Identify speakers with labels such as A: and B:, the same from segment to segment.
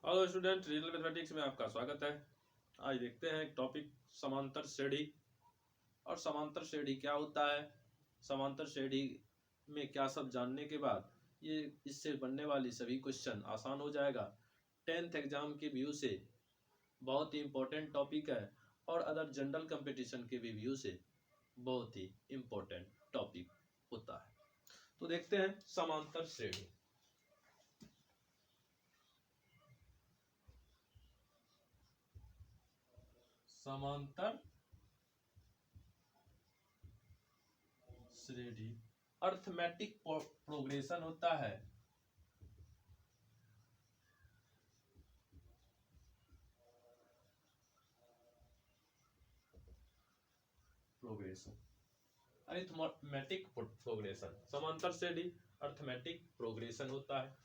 A: Hello student, regional mathematics में आपका स्वागत है। आज देखते हैं एक टॉपिक समांतर श्रेणी। और समांतर श्रेणी क्या होता है, समांतर श्रेणी में क्या सब जानने के बाद ये इससे बनने वाली सभी क्वेश्चन आसान हो जाएगा। 10th एग्जाम के व्यू से बहुत ही इम्पोर्टेंट टॉपिक है और अदर जनरल कंपटीशन के भी व्यू से बहुत ही इम्पोर्टेंट टॉपिक होता है। तो देखते हैं समांतर श्रेणी। समांतर श्रेणी अर्थमेटिक प्रोग्रेशन होता है। प्रोग्रेशन अरिथमेटिक प्रोग्रेशन, समांतर श्रेणी अर्थमेटिक प्रोग्रेशन होता है।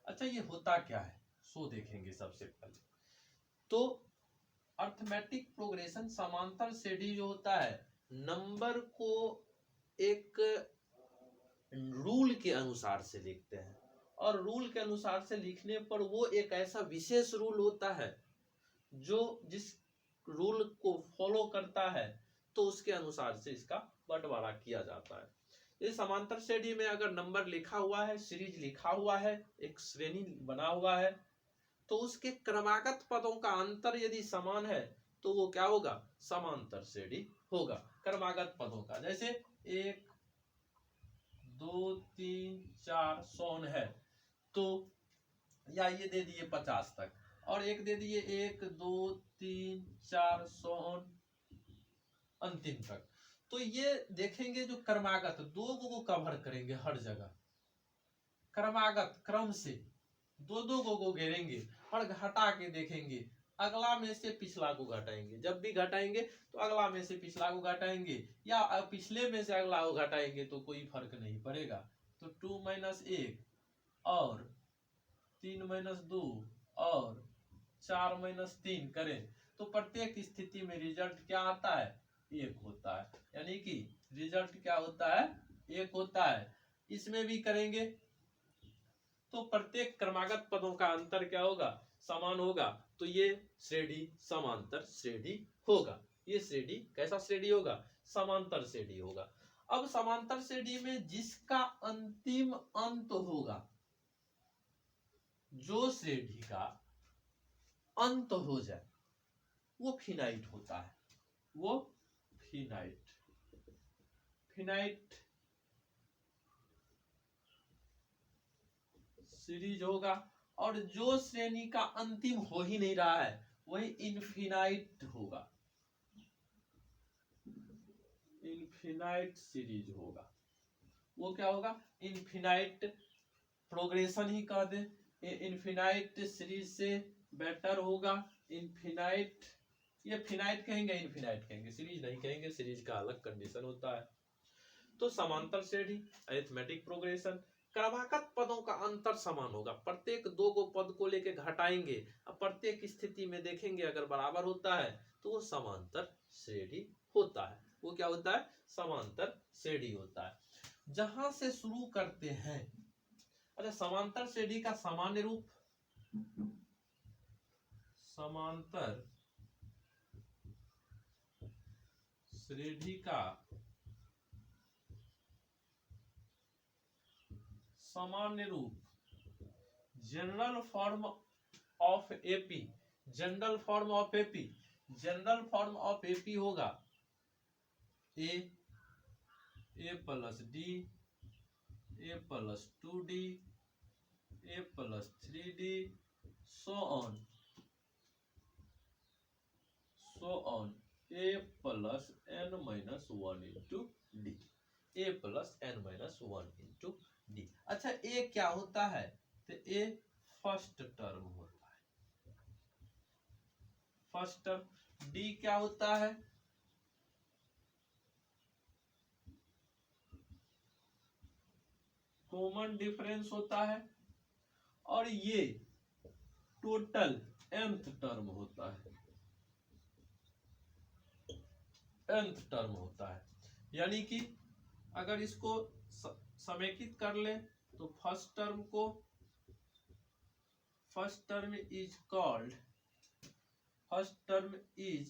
A: अच्छा, ये होता क्या है सो देखेंगे। सबसे पहले तो अर्थमेटिक प्रोग्रेशन, समांतर श्रेणी जो होता है, नंबर को एक रूल के अनुसार से लिखते हैं और रूल के अनुसार से लिखने पर वो एक ऐसा विशेष रूल होता है जो जिस रूल को फॉलो करता है तो उसके अनुसार से इसका बंटवारा किया जाता है। ये समांतर श्रेणी में अगर नंबर लिखा हुआ है, सीरीज लिखा हुआ है, एक श्रेणी बना हुआ है, तो उसके क्रमागत पदों का अंतर यदि समान है तो वो क्या होगा, समांतर श्रेणी होगा। क्रमागत पदों का जैसे 1 2 3 4 सोन है, तो या ये दे दिए 50 तक और एक दे दिए 1 2 3 4 सोन अंतिम तक, तो ये देखेंगे जो क्रमागत दो को कवर करेंगे हर जगह, क्रमागत क्रम से दो को घेरेंगे और घटा के देखेंगे, अगला में से पिछला को घटाएंगे। जब भी घटाएंगे तो अगला में से पिछला को घटाएंगे या पिछले में से अगला को घटाएंगे तो कोई फर्क नहीं पड़ेगा। तो 2 - 1 और 3 - 2 और 4 - 3 करें तो प्रत्येक स्थिति में रिजल्ट क्या आता है, 1 होता है। यानी कि रिजल्ट क्या होता है, 1 होता है। इसमें भी करेंगे तो प्रत्येक क्रमागत पदों का अंतर क्या होगा, समान होगा। तो ये श्रेणी समांतर श्रेणी होगा। ये श्रेणी कैसा श्रेणी होगा, समांतर श्रेणी होगा। अब समांतर श्रेणी में जिसका अंतिम अंत होगा, जो श्रेणी का अंत हो जाए वो फिनाइट होता है। वो फिनाइट फिनाइट सीरीज होगा। और जो श्रेणी का अंतिम हो ही नहीं रहा है वही इनफिनाइट होगा, इनफिनाइट सीरीज होगा। वो क्या होगा, इनफिनाइट प्रोग्रेशन ही कह दे, इनफिनाइट सीरीज से बेटर होगा। इनफिनाइट, ये फिनाइट कहेंगे, इनफिनाइट कहेंगे, सीरीज नहीं कहेंगे, सीरीज का अलग कंडीशन होता है। तो समांतर श्रेणी अरिथमेटिक प्रोग्रेशन, क्रमागत पदों का अंतर समान होगा। प्रत्येक दो को पद को लेके घटाएंगे, अब प्रत्येक स्थिति में देखेंगे अगर बराबर होता है तो वो समांतर श्रेणी होता है। वो क्या होता है, समांतर श्रेणी होता है। जहां से शुरू करते हैं, अच्छा समांतर श्रेणी का सामान्य रूप, समांतर श्रेणी का सामान्य रूप, general form of AP, general form of AP, general form of AP होगा a plus d, a plus 2d, a plus 3d, so on a plus n minus 1 into d, a plus n minus 1 into d. अच्छा a क्या होता है, तो ए first term होता है, first term. D क्या होता है, कॉमन डिफरेंस होता है। और ये टोटल nth टर्म होता है, nth टर्म होता है। यानी कि अगर इसको समेकित कर ले तो फर्स्ट टर्म को first term is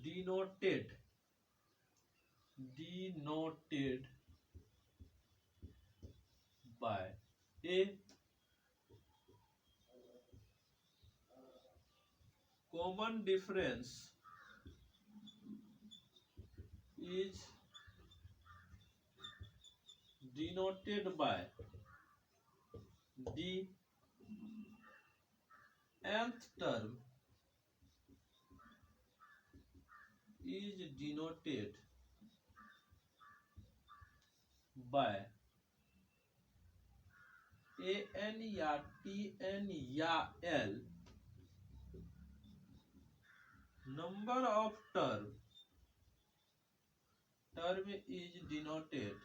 A: denoted by a common difference is denoted by the nth term is denoted by an या tn या l number of term is denoted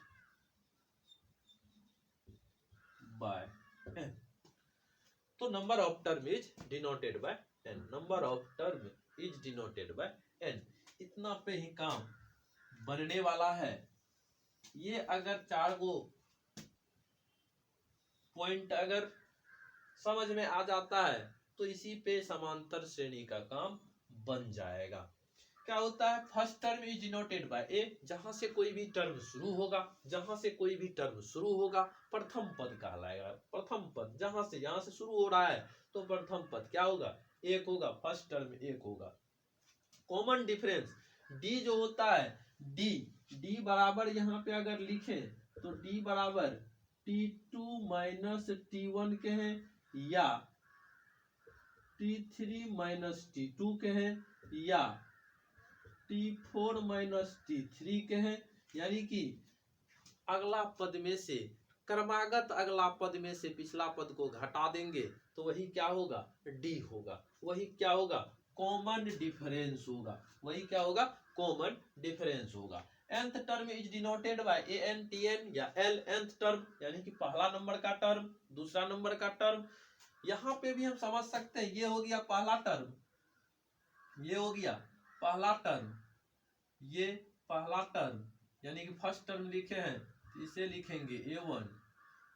A: by n. तो number of term is denoted bye n, number of term is denoted bye n। इतना पे ही काम बनने वाला है। ये अगर 4 गो पॉइंट अगर समझ में आ जाता है तो इसी पे समांतर श्रेणी का काम बन जाएगा। क्या होता है? First term is denoted by a, जहां से कोई भी टर्म शुरू होगा प्रथम पद कहलाएगा। प्रथम पद जहां से शुरू हो रहा है तो प्रथम पद क्या होगा? एक होगा, फर्स्ट टर्म एक होगा। कॉमन डिफरेंस डी जो होता है, डी बराबर यहाँ पे अगर लिखे तो डी बराबर T2 माइनस T1 के हैं या T3 माइनस T2 के हैं या T4 माइनस T3 के हैं। यानी कि अगला पद में से क्रमागत अगला पद में से पिछला पद को घटा देंगे तो वही क्या होगा? डी होगा। वही क्या होगा? कॉमन डिफरेंस होगा। वही क्या होगा? कॉमन डिफरेंस होगा। nth term is denoted bye an tn या l nth टर्म, यानी कि पहला नंबर का टर्म, दूसरा नंबर का टर्म। यहाँ पे भी हम समझ सकते हैं, ये हो गया पहला टर्म, ये हो गया पहला टर्म, ये पहला टर्म यानी कि फर्स्ट टर्म लिखे हैं, इसे लिखेंगे a1,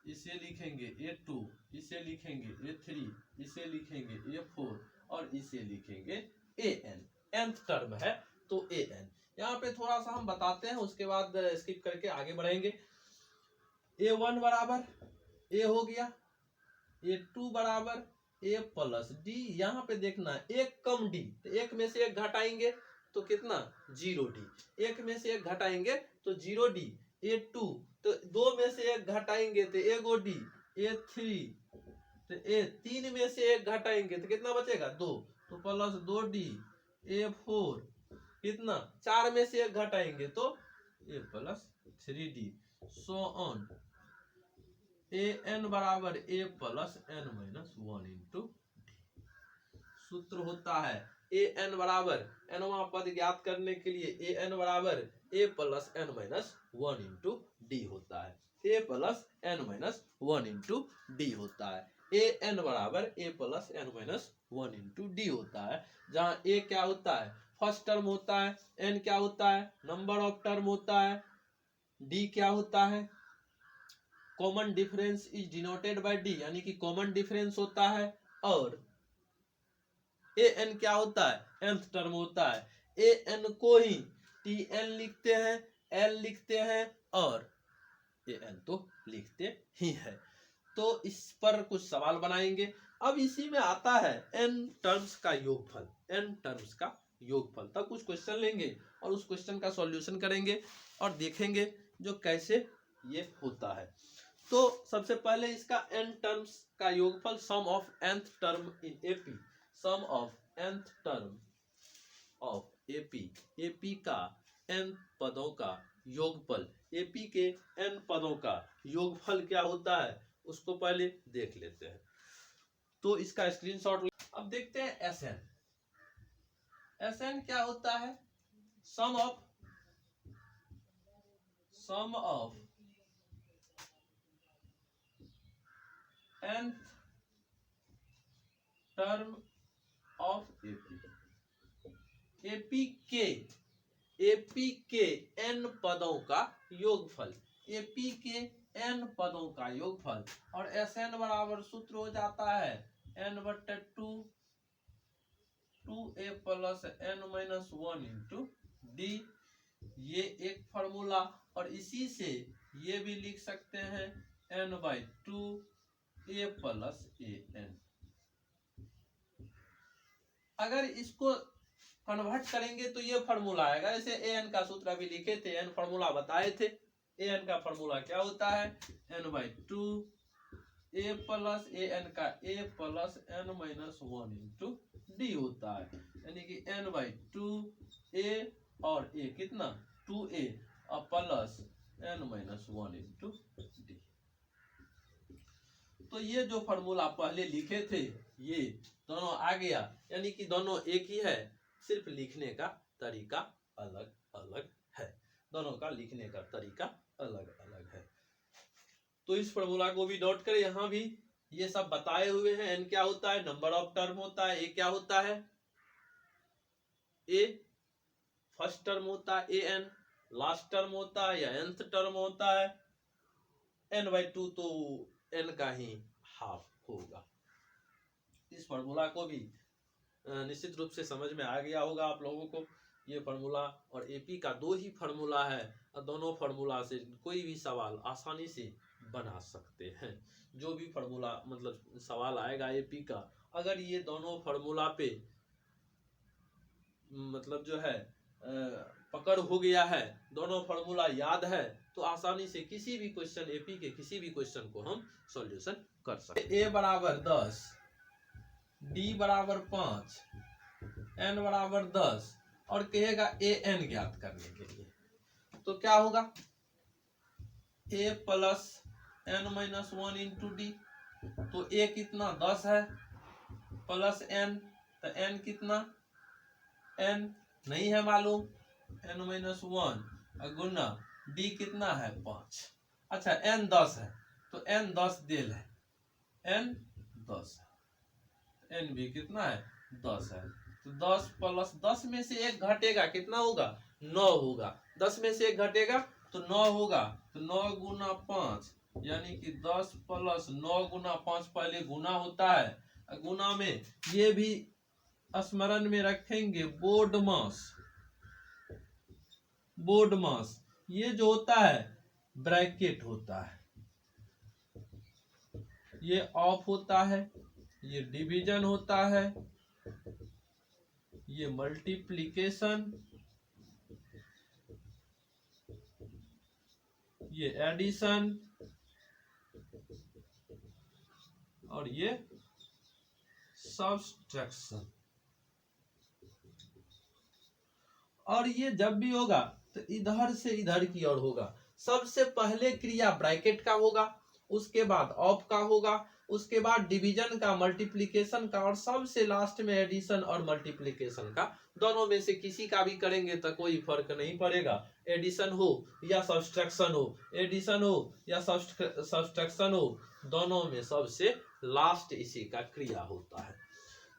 A: इसे लिखेंगे a2, इसे लिखेंगे a3, इसे लिखेंगे a4 और इसे लिखेंगे an। nth टर्म है तो an। यहाँ पे थोड़ा सा हम बताते हैं, उसके बाद स्किप करके आगे बढ़ेंगे। a1 बराबर a हो गया, a2 बराबर a प्लस डी। यहाँ पे देखना है एक कम डी, तो एक में से एक घटाएंगे तो कितना? 0d। एक में से एक घटाएंगे तो 0d। a2 तो 2 में से एक घटाएंगे तो एगो डी। a3 तो तीन में से एक घटाएंगे तो कितना बचेगा? 2, तो प्लस 2d। a4 कितना? 4 में से एक घटाएंगे तो a plus 3d, so on. an बराबर a plus n minus 1 into D. सूत्र होता है an बराबर nवां पद ज्ञात करने के लिए an बराबर a plus n minus 1 into D होता है। a plus n minus 1 into D होता है। an बराबर a plus n minus 1 into D होता है, जहाँ a क्या होता है? फर्स्ट टर्म होता है, n क्या होता है? नंबर ऑफ टर्म होता है, d क्या होता है? Common difference is denoted bye D, यानी कि कॉमन डिफरेंस होता है, और an क्या होता है? nth टर्म होता है। an को ही tn लिखते हैं, l लिखते हैं और an तो लिखते ही है। तो इस पर कुछ सवाल बनाएंगे। अब इसी में आता है n टर्म्स का योगफल, n टर्म्स का योगफल। तब कुछ क्वेश्चन लेंगे और उस क्वेश्चन का सॉल्यूशन करेंगे और देखेंगे जो कैसे ये होता है। तो सबसे पहले इसका n टर्म्स का योगफल, sum of nth term in AP, sum of nth term of AP का n पदों का योगफल, एपी के n पदों का योगफल क्या होता है उसको पहले देख लेते हैं। तो इसका स्क्रीनशॉट अब देखते हैं। SN क्या होता है? Sum of nth term of AP के n पदों का योगफल, एपी के n पदों का योगफल, और Sn बराबर सूत्र हो जाता है n/2 2a plus n minus 1 into D. ये एक फॉर्मूला, और इसी से ये भी लिख सकते हैं n/2 a प्लस an। अगर इसको कन्वर्ट करेंगे तो ये फॉर्मूला आएगा। जैसे an का सूत्र अभी लिखे थे, n फॉर्मूला बताए थे। an का फॉर्मूला क्या होता है, n/2 a प्लस an का a plus n minus 1 into D होता है। यानी कि n/2 a और a कितना 2a और plus n minus 1 into D. तो ये जो फॉर्मूला पहले लिखे थे ये दोनों आ गया, यानी कि दोनों एक ही है, सिर्फ लिखने का तरीका अलग अलग है। दोनों का लिखने का तरीका अलग अलग है। तो इस फॉर्मूला को भी नोट करें, यहाँ भी ये सब बताए हुए हैं। n क्या होता है, नंबर ऑफ टर्म होता है। a क्या होता है, a फर्स्ट टर्म होता है an, लास्ट टर्म होता है या nth टर्म होता है। n/2 तो n का ही हाफ होगा। इस फॉर्मूला को भी निश्चित रूप से समझ में आ गया होगा आप लोगों को। ये फॉर्मूला और एपी का दो ही फॉर्मूला है, और दोनों फॉर्मूला से कोई भी सवाल आसानी से बना सकते हैं। जो भी फॉर्मूला मतलब सवाल आएगा एपी का, अगर ये दोनों फॉर्मूला पे मतलब जो है पकड़ हो गया है, दोनों फॉर्मूला याद है, तो आसानी से किसी भी क्वेश्चन, एपी के किसी भी क्वेश्चन को हम सॉल्यूशन कर सकते हैं। a बराबर 10, d बराबर 5, n बराबर 10 और कहेगा an ज्ञात करने के लिए, तो क्या होगा, a plus n minus 1 into D. तो a कितना 10 है प्लस n, तो n कितना, n नहीं है मालूम, n माइनस 1 गुना d कितना है 5। अच्छा n 10 है तो n 10 देल है, n 10 है, n भी कितना है 10 है। तो 10 प्लस 10 में से एक घटेगा, कितना होगा 9 होगा। 10 में से एक घटेगा तो 9 होगा, तो 9 गुना 5 यानी कि 10 प्लस 9 गुना 5, पहले गुना होता है, गुना में ये भी स्मरण में रखेंगे बोर्ड मास। बोर्ड मास ये जो होता है ब्रैकेट होता है, ये ऑफ होता है, ये डिवीजन होता है, ये मल्टीप्लिकेशन, ये एडिशन और ये सब्सट्रैक्शन। और ये जब भी होगा तो इधर से इधर की ओर होगा। सबसे पहले क्रिया ब्रैकेट का होगा, उसके बाद ऑफ का होगा, उसके बाद डिवीजन का, मल्टीप्लिकेशन का, और सबसे लास्ट में एडिशन और मल्टीप्लिकेशन का। दोनों में से किसी का भी करेंगे तो कोई फर्क नहीं पड़ेगा, एडिशन हो या सब्सट्रैक्शन हो, एडिशन हो या सब्सट्रैक्शन हो, दोनों में सबसे लास्ट इसी का क्रिया होता है।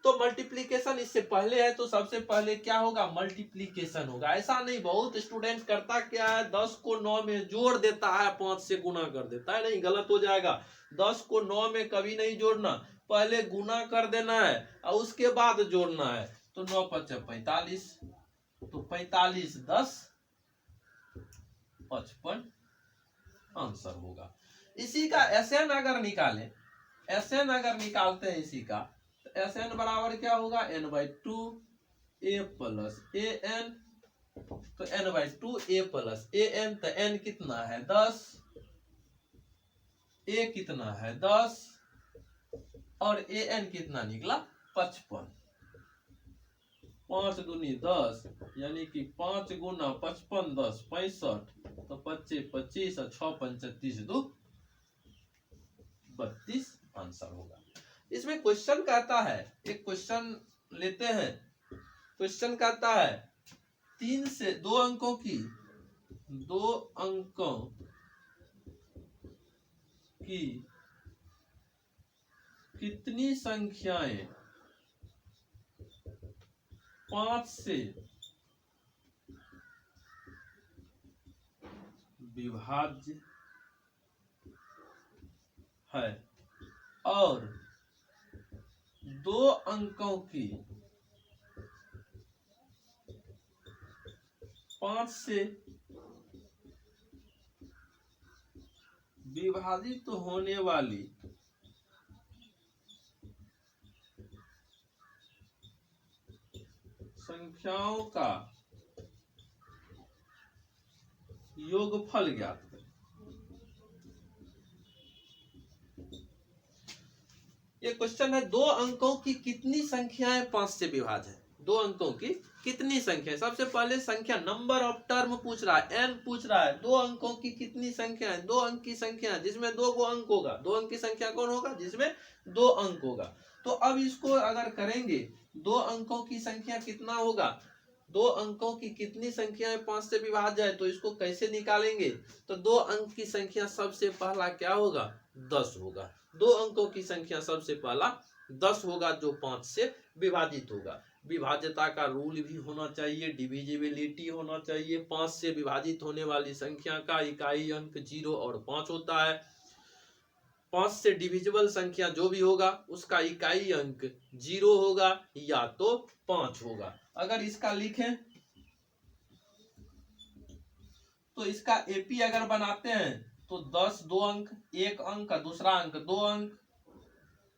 A: तो मल्टीप्लिकेशन इससे पहले है, तो सबसे पहले क्या होगा, मल्टीप्लिकेशन होगा। ऐसा नहीं, बहुत स्टूडेंट करता क्या है, 10 को 9 में जोड़ देता है, 5 से गुना कर देता है। नहीं, गलत हो जाएगा। 10 को 9 में कभी नहीं जोड़ना, पहले गुना कर देना है और उसके बाद जोड़ना है। तो 9 × 5 = 45, तो 45 10 55 आंसर होगा। इसी का SN अगर निकालें, SN अगर निकालते हैं इसी का, SN बराबर क्या होगा, n/2 a प्लस an। तो n/2 a प्लस an, तो n कितना है 10, a कितना है 10 और an कितना निकला 55। 5 दूनी 10 यानी कि 5 गुना 55 10 65, तो 25 25 और 6 35 2 32 आंसर होगा। इसमें क्वेश्चन कहता है, एक क्वेश्चन लेते हैं, क्वेश्चन कहता है 3 से 2 अंकों की 2 अंकों की कितनी संख्याएं 5 से विभाज्य है और 2 अंकों की 5 से विभाजित होने वाली संख्याओं का योगफल ज्ञात करें। ये क्वेश्चन है 2 अंकों की कितनी संख्याएं 5 से विभाज्य है। 2 अंकों की कितनी संख्या। सबसे पहले संख्या नंबर ऑफ टर्म पूछ रहा है, n पूछ रहा है। 2 अंकों की कितनी संख्या है, 2 अंक की संख्या है जिसमें 2 गो अंक होगा। 2 अंक की संख्या कौन होगा, जिसमें 2 अंक होगा। तो अब इसको अगर करेंगे 2 अंकों की संख्या कितना होगा, 2 अंकों की कितनी संख्याएं 5 से विभाज्य है, तो इसको कैसे निकालेंगे। तो 2 अंक की संख्या सबसे पहला क्या होगा, 10 होगा। 2 अंकों की संख्या सबसे पहला 10 होगा जो 5 से विभाजित होगा। विभाज्यता का रूल भी होना चाहिए, डिविजिबिलिटी होना चाहिए। 5 से विभाजित होने वाली संख्या का इकाई अंक 0 और 5 होता है। 5 से डिविजिबल संख्या जो भी होगा उसका इकाई अंक 0 होगा या तो 5 होगा। अगर इसका लिखें तो इसका एपी अगर बनाते हैं तो 10 2 अंक, 1 अंक का दूसरा अंक 2 अंक,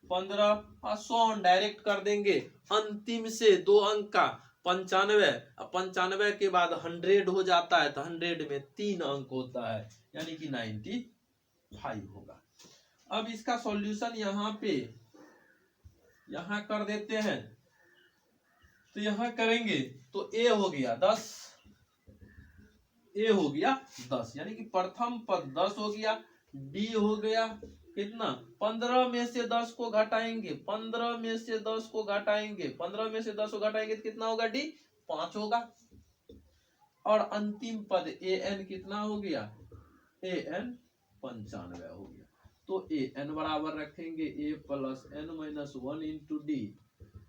A: 15 और 100 डायरेक्ट कर देंगे। अंतिम से 2 अंक का 95, 95 के बाद 100 हो जाता है तो 100 में 3 अंक होता है यानी कि 95 होगा। अब इसका सॉल्यूशन यहाँ पे यहाँ कर देते हैं तो यहाँ करेंगे तो a हो गया 10, a हो गया 10 यानी कि प्रथम पद 10 हो गया। d हो गया कितना, 15 में से 10 को घटाएंगे, 15 में से 10 को घटाएंगे, 15 में से 10 को घटाएंगे तो कितना होगा, d 5 होगा। और अंतिम पद an कितना हो गया, an 95 हो गया। तो an बराबर रखेंगे a plus n minus 1 into D,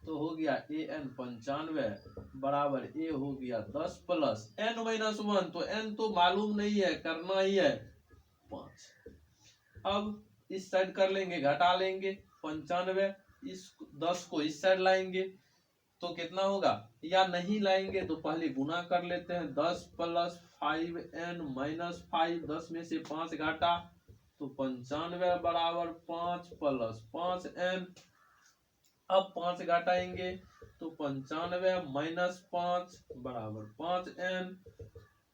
A: तो हो गया an 95 बराबर a हो गया 10 प्लस n माइनस 1, तो n तो मालूम नहीं है, करना ही है 5। अब इस साइड कर लेंगे, घटा लेंगे 95, इस 10 को इस साइड लाएंगे तो कितना होगा, या नहीं लाएंगे तो पहले गुना कर लेते हैं। 10 प्लस 5n माइनस 5, 10 में से 5 घटा तो 95 बराबर 5 प्लस 5n। अब 5 घटाएंगे तो 95 माइनस 5 बराबर 5n,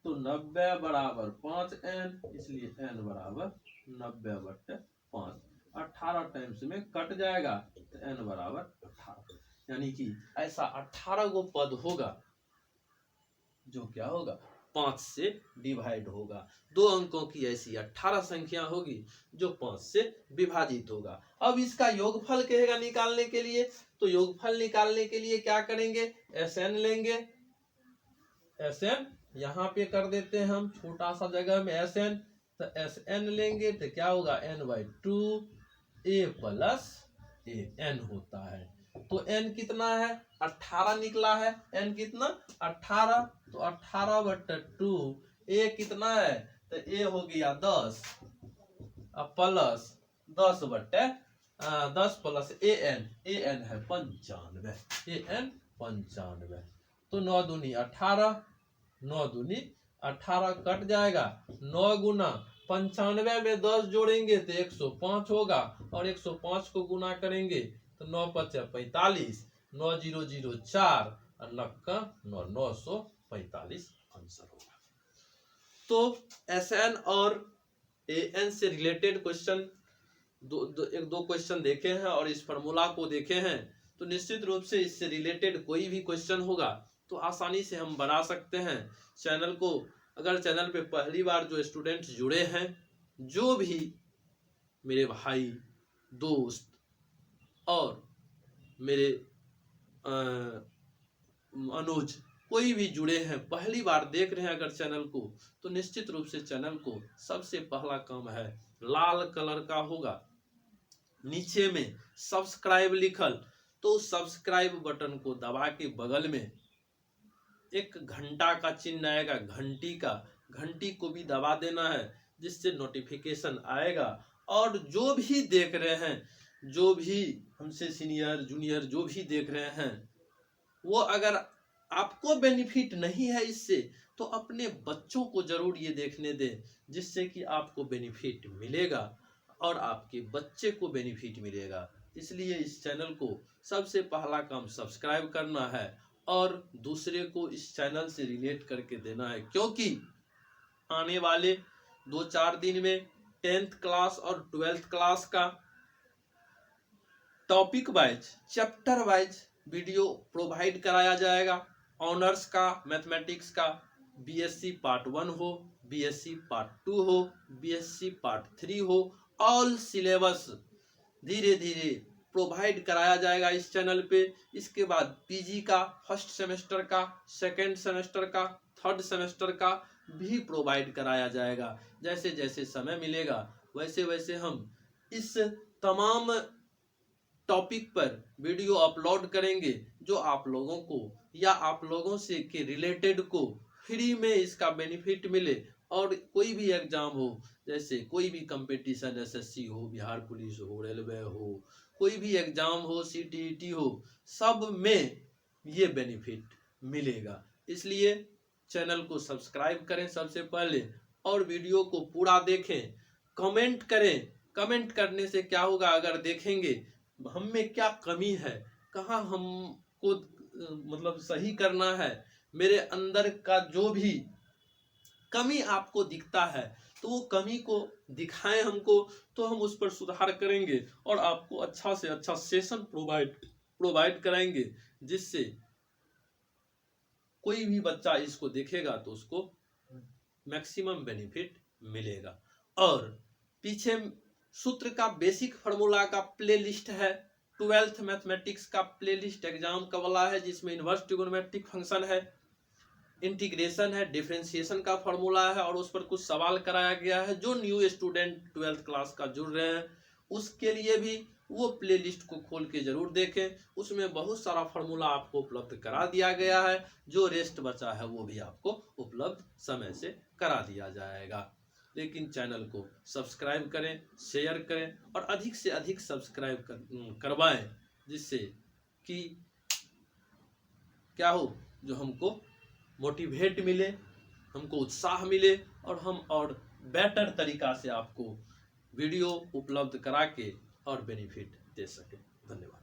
A: तो 90 बराबर 5n, इसलिए n बराबर 90/5। 18 टाइम्स में कट जाएगा तो n बराबर 18, यानी कि ऐसा 18 गो पद होगा जो क्या होगा 5 से डिवाइड होगा। 2 अंकों की ऐसी 18 संख्या होगी जो 5 से विभाजित होगा। अब इसका योगफल कहेगा निकालने के लिए, तो योगफल निकालने के लिए क्या करेंगे, Sn लेंगे। Sn यहाँ पे कर देते हैं हम छोटा सा जगह में Sn, तो Sn लेंगे तो क्या होगा, n/2 a प्लस an होता है। तो n कितना है, 18 निकला है। n कितना, 18, तो 18/2 a कितना है, तो a हो गया 10 प्लस 10 प्लस an है 95, an 95। तो 9 दूनी 18, 9 दूनी 18 कट जाएगा। 9 गुना 95 में 10 जोड़ेंगे तो 105 होगा, और 105 को गुना करेंगे तो 9 × 5 = 45, 9004 और 9 945 आंसर होगा। तो Sn और an से रिलेटेड क्वेश्चन दो क्वेश्चन देखे हैं और इस फॉर्मूला को देखे हैं, तो निश्चित रूप से इससे रिलेटेड कोई भी क्वेश्चन होगा तो आसानी से हम बना सकते हैं। चैनल को, अगर चैनल पे पहली बार जो स्टूडेंट्स जुड़े हैं, जो भी मेरे भाई दोस्त और मेरे अनुज कोई भी जुड़े हैं, पहली बार देख रहे हैं अगर चैनल को, तो निश्चित रूप से चैनल को सबसे पहला काम है, लाल कलर का होगा नीचे में सब्सक्राइब लिखल, तो सब्सक्राइब बटन को दबा के बगल में एक घंटा का चिन्ह आएगा, घंटी को भी दबा देना है, जिससे नोटिफिकेशन आएगा और जो भी देख रहे हैं, जो भी हमसे सीनियर जूनियर जो भी देख रहे हैं, वो अगर आपको बेनिफिट नहीं है इससे, तो अपने बच्चों को जरूर ये देखने दें, जिससे कि आपको बेनिफिट मिलेगा और आपके बच्चे को बेनिफिट मिलेगा। इसलिए इस चैनल को सबसे पहला काम सब्सक्राइब करना है और दूसरे को इस चैनल से रिलेट करके देना है, क्योंकि आने वाले 2-4 दिन में 10th क्लास और 12th क्लास का topic wise, chapter wise video provide कराया जाएगा। ऑनर्स का मैथमेटिक्स का बीएससी पार्ट 1 हो, बीएससी पार्ट 2 हो, बीएससी पार्ट 3 हो, ऑल सिलेबस धीरे धीरे प्रोवाइड कराया जाएगा इस चैनल पे। इसके बाद पीजी का फर्स्ट सेमेस्टर का, सेकेंड सेमेस्टर का, थर्ड सेमेस्टर का भी प्रोवाइड कराया जाएगा। जैसे जैसे समय मिलेगा वैसे वैसे हम इस तमाम टॉपिक पर वीडियो अपलोड करेंगे, जो आप लोगों को या आप लोगों से के रिलेटेड को फ्री में इसका बेनिफिट मिले। और कोई भी एग्जाम हो, जैसे कोई भी कंपटीशन, एसएससी हो, बिहार पुलिस हो, रेलवे हो, कोई भी एग्जाम हो, सीटीईटी हो, सब में ये बेनिफिट मिलेगा। इसलिए चैनल को सब्सक्राइब करें सबसे पहले और वीडियो को पूरा देखें, कमेंट करें। कमेंट करने से क्या होगा, अगर देखेंगे हम में क्या कमी है, कहाँ हमको मतलब सही करना है, मेरे अंदर का जो भी कमी आपको दिखता है, तो वो कमी को दिखाएं हमको, तो हम उस पर सुधार करेंगे और आपको अच्छा से अच्छा सेशन प्रोवाइड कराएंगे, जिससे कोई भी बच्चा इसको देखेगा तो उसको मैक्सिमम बेनिफिट मिलेगा। और पीछे सूत्र का बेसिक फार्मूला का प्लेलिस्ट है, 12th मैथमेटिक्स का प्लेलिस्ट एग्जाम का वाला है, जिसमें इनवर्स ट्रिगोनोमेट्रिक फंक्शन है, इंटीग्रेशन है, डिफरेंशिएशन का फार्मूला है, और उस पर कुछ सवाल कराया गया है। जो न्यू स्टूडेंट 12th क्लास का जुड़ रहे हैं उसके लिए भी वो प्लेलिस्ट को खोल के जरूर देखें। उसमें बहुत सारा फार्मूला आपको उपलब्ध करा दिया गया है। जो रेस्ट बचा है वो भी आपको उपलब्ध समय से करा दिया जाएगा। लेकिन चैनल को सब्सक्राइब करें, शेयर करें और अधिक से अधिक सब्सक्राइब करवाएं, जिससे कि क्या हो, जो हमको मोटिवेट मिले, हमको उत्साह मिले और हम और बेटर तरीका से आपको वीडियो उपलब्ध करा के और बेनिफिट दे सके। धन्यवाद।